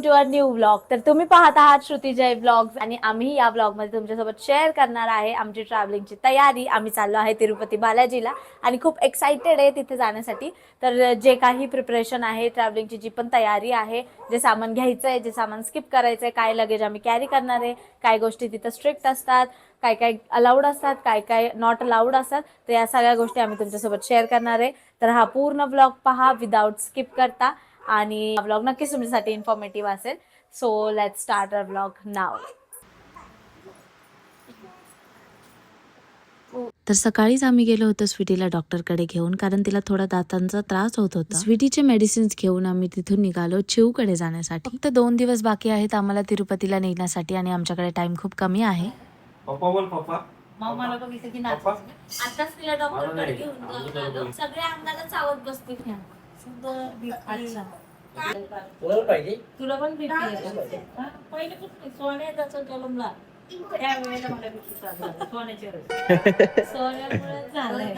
To a new vlog. तर तुम्ही पाहत आहात श्रुती जय व्लॉग्स आणि आम्ही या व्लॉग मध्ये तुमच्यासोबत शेअर करणार आहे आमची ट्रॅव्हलिंगची तयारी. आम्ही चाललो आहे तिरुपती बालाजीला आणि खूप एक्साइटेड आहे तिथे जाण्यासाठी. तर जे काही प्रिपरेशन आहे ट्रॅव्हलिंगची, जी पण तयारी आहे, जे सामान घ्यायचं आहे, जे सामान स्किप करायचं आहे, काय लगेज आम्ही कॅरी करणार आहे, काय गोष्टी तिथं स्ट्रिक्ट असतात, काय काय अलाउड असतात, काय काय नॉट अलाउड असतात, तर या सगळ्या गोष्टी आम्ही तुमच्यासोबत शेअर करणार आहे. तर हा पूर्ण व्लॉग पहा विदाउट स्किप करता आणि व्लॉग नक्कीच तुमच्यासाठी इन्फॉर्मेटिव्ह असेल. So let's start our vlog now. तर सकाळीच आम्ही गेलो होतो स्वीटीला डॉक्टरकडे घेऊन, कारण तिला थोडा दातांचा त्रास होत होता. स्वीटीचे मेडिसिन्स घेऊन आम्ही तिथून निघालो चिऊकडे जाण्यासाठी. फक्त 2 दिवस बाकी आहेत आम्हाला तिरुपतीला नेण्यासाठी आणि आमच्याकडे टाइम खूप कमी आहे. पप्पा बोल पप्पा. मला बघितलं की आताच तिला डॉक्टरकडे घेऊन आलो. सगळे अंगाला चावत बसतील. अच्छा, पाहिजे तुला पण बीपी आहे? पहिले कुठे सोन्याचा जन्मला त्यावेळेला मला बीपी झाला. सोन्याच्या सोन्यामुळे झालंय.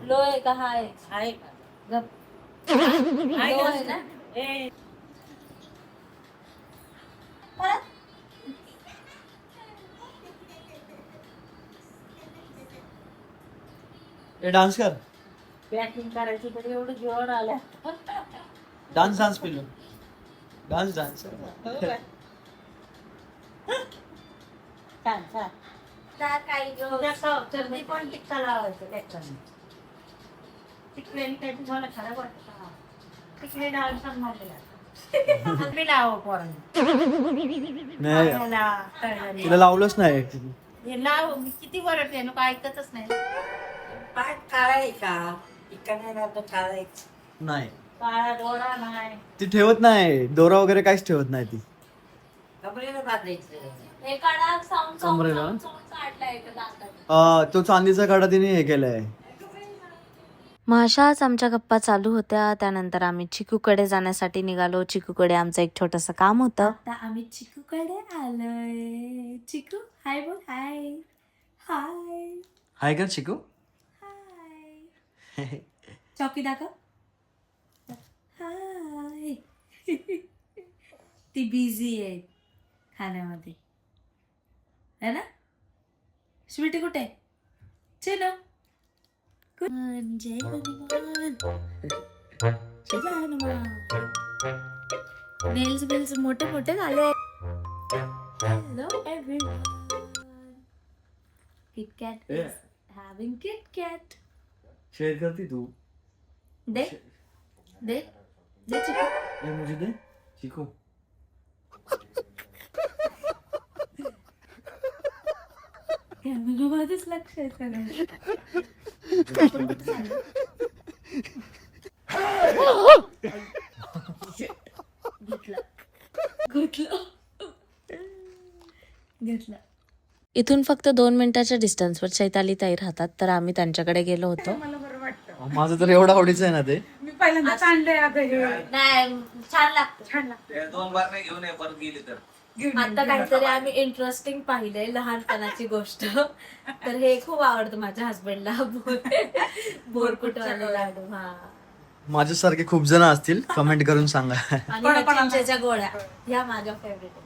लो आहे का हाय? आहे का? लो आहे ना? परत डान्स कर. पॅकिंग करायची तर एवढं जोर आलं. डान्स पिल्लू. डान्स छान छान. काही सर्दी पण टिक्का लावायचं त्याच्याने. तिकडे काही तुम्हाला खराब वाटतं का? तिकडे डान्स मारलेला मी लावा पोरांना. नाही तिला लावलंच नाही. हे लाव, मी किती वरट आहे नको ऐकतच नाही. पाय काढाय का इकडे काढायचं नाही काळा डोळा नाही. ती ठेवत नाही दोरा वगैरे काहीच ठेवत नाही ती. कपड्याला बांधायचं एखादा साऊंड कमरेला? काढलाय एका दातात. तो चांदीचा कडा तिने हे केलाय. मग अशाच आमच्या गप्पा चालू होत्या. त्यानंतर आम्ही चिकूकडे जाण्यासाठी निघालो. चिकूकडे आमचं एक छोटंसं काम होतं. आता आम्ही चिकूकडे आलोय. चिकू हाय बोल. हाय हाय हाय का चिकू? हाय. चॉकी दाखव. हाय. ती बिझी आहे खाण्यामध्ये है ना. स्वीटी कुठे? चलो जय हनुमान. नेल्स बिल्स मोठे मोठे झाले. Hello everyone. KitKat is having KitKat. Share करती तू. दे दे दे चिकू. ये मुझे दे चिकू. कॅमेरामध्येच लक्ष आहे सगळं. घेतलं. इथून फक्त 2 मिनिटाच्या डिस्टन्सवर चैताली ताई राहतात, तर आम्ही त्यांच्याकडे गेलो होतो. माझं तर एवढं आवडीचं आहे ना ते. मी पहिल्यांदाच आणलंय नाही छान लागतं. छान लागतं. 2 बार नाही घेऊन ये परत गेली तर. आता काहीतरी आम्ही इंटरेस्टिंग पाहिलंय लहानपणाची गोष्ट. तर हे खूप आवडतं माझ्या हसबंडला. बोरकुटवाले लाडू. हा, माझ्यासारखे खूप जण असतील, कमेंट करून सांगा. आणि ह्या चिंचेच्या गोळ्या ह्या माझ्या फेवरेट आहेत.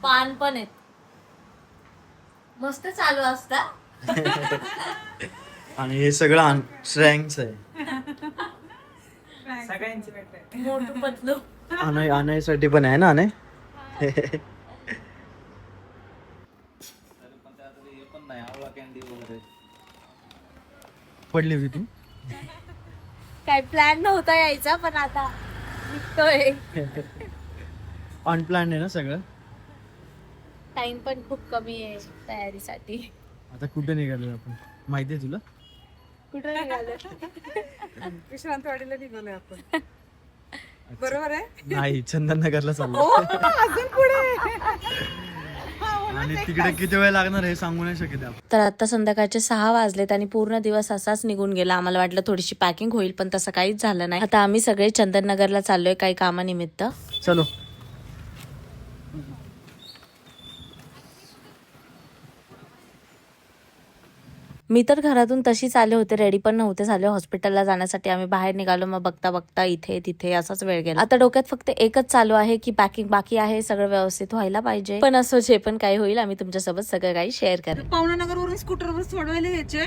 पान पण आहेत. मस्त चालू असतात. आणि हे सगळं श्रँक्स आहे. सगळ्यांची भेट मोठू पतलू. आणायसाठी पण आहे ना. आणे हे पण नाही आवळा कॅन्डी वगैरे. पडली होती तू. काही प्लॅन नव्हता यायचा पण आता निघतोय. अनप्लॅन आहे ना सगळं. टाइम पण खूप कमी आहे तयारीसाठी. आता कुठे निघालो आपण माहितीये तुला? कुठे निघालो? विश्रांतवाडीला निघालोय आपण. बरोबर आहे. नाही, चंदननगरला चाललो. अजून पुढे. आणि तिकडे किती वेळ लागणार हे सांगू नाही शकत आपण. तर आता संध्याकाळचे 6 वाजलेत आणि पूर्ण दिवस असाच निघून गेला. आम्हाला वाटलं थोडीशी पॅकिंग होईल, पण तसं काहीच झालं नाही. आता आम्ही सगळे चंदननगरला चाललोय काही कामानिमित्त. चलो. मी तर घरातून तशीच आले होते, रेडी पण नव्हते झाले. हॉस्पिटलला जाण्यासाठी आम्ही बाहेर निघालो. मग बघता बघता इथे तिथे असाच वेळ गेला. आता डोक्यात फक्त एकच चालू आहे की पॅकिंग बाकी आहे, सगळं व्यवस्थित व्हायला पाहिजे. पण असं जे पण काही होईल आम्ही तुमच्यासोबत सगळं काही शेअर करेन. पवनानगर वरून स्कूटरवर सोडवायला यायचे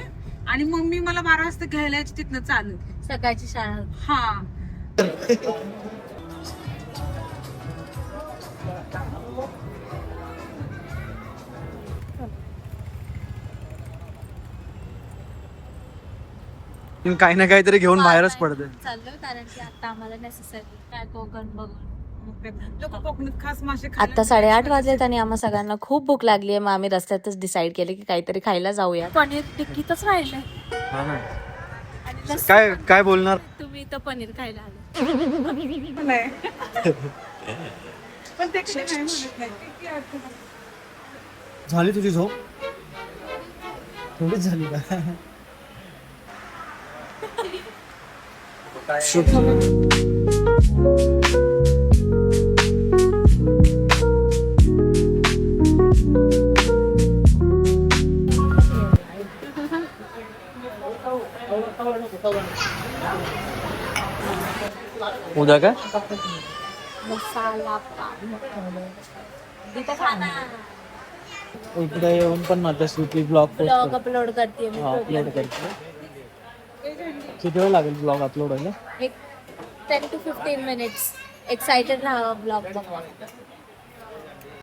आणि मग मी मला 12 वाजता घ्यायला यायची तिथनं चालत. सकाळची शाळा. हा काही ना काहीतरी घेऊन बाहेरच पडते. चाललोय कारण की आता आम्हाला नेसेसरी काय कोकण बघून. लोक कोकणात खास मासे आता 8:30 वाजलेत आणि आम्हा सगळ्यांना खूप भूक लागली आहे. मग आम्ही रस्त्यातच डिसाईड केले की काहीतरी खायला जाऊया. पनीर टिक्कीतच राहिलंय. हा ना. आणि लस्सी काय काय बोलणार? तुम्ही इथं पनीर खायला आले. नाही पण ते काही नाही म्हणत नाही. किती अर्थ नाही. झाली तुझी झोप? थोडीच झाली का? उद्या काय? मसाला पाव. इथं खाना. इकडे येऊन पण माझा स्वीटी ब्लॉग ब्लॉग अपलोड करते मी. अपलोड करतो. किती वेळ लागेल ब्लॉग अपलोड व्हायला? एक 10 to 15 minutes. एक्साइटेड राहा ब्लॉग बघा.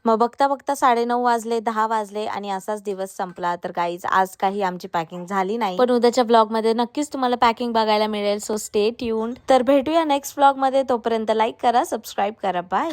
मग बघता बघता 9:30 वाजले, 10 वाजले आणि असाच दिवस संपला. तर गाईज आज काही आमची पॅकिंग झाली नाही, पण उद्याच्या ब्लॉग मध्ये नक्कीच तुम्हाला पॅकिंग बघायला मिळेल. So stay tuned. तर भेटूया नेक्स्ट ब्लॉग मध्ये. तोपर्यंत लाईक करा, सबस्क्राईब करा. बाय.